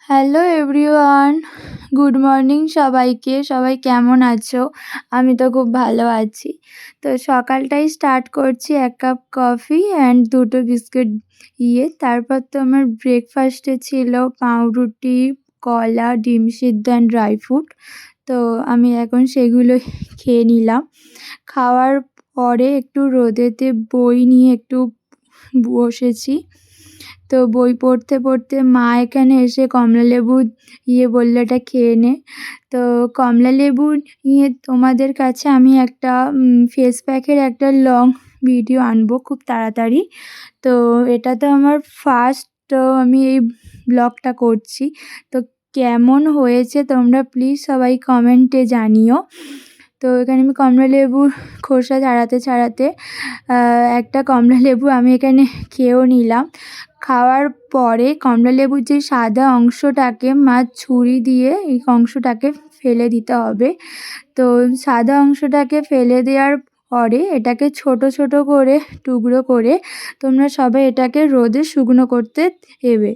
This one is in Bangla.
হ্যালো এভরিওয়ান, গুড মর্নিং সবাইকে। সবাই কেমন আছো? আমি তো খুব ভালো আছি। তো সকালটাই স্টার্ট করছি ১ cup coffee and ২ to biscuit দিয়ে। তারপর তো আমার ব্রেকফাস্টে ছিল পাউরুটি, কলা, ডিম সিদ্ধ অ্যান্ড ড্রাই ফ্রুট। তো আমি এখন সেগুলোই খেয়ে নিলাম। খাওয়ার পরে একটু রোদেতে বই নিয়ে একটু বসেছি। তো বই পড়তে, পড়তে মা এখানে এসে কমলালেবু বলল, "এটা খেয়ে নে।" তো কমলালেবু নিয়ে তোমাদের কাছে আমি একটা ফেস প্যাকের একটা লং ভিডিও আনবো খুব তাড়াতাড়ি। তো এটা তো আমার ফার্স্ট আমি এই ব্লগটা করছি। তো কেমন হয়েছে তোমরা প্লিজ সবাই কমেন্টে জানিও। তো এখানে আমি কমলালেবুর খোসা ছাড়াতে একটা কমলালেবু আমি এখানে খেয়েও নিলাম। খাওয়ার পরে কমলালেবুর যে সাদা অংশটাকে মা ছুরি দিয়ে এই অংশটাকে ফেলে দিতে হবে। তো সাদা অংশটাকে ফেলে দেওয়ার পরে এটাকে ছোট ছোট করে টুকরো করে তোমরা সবাই এটাকে রোদে শুকনো করতে দেবে।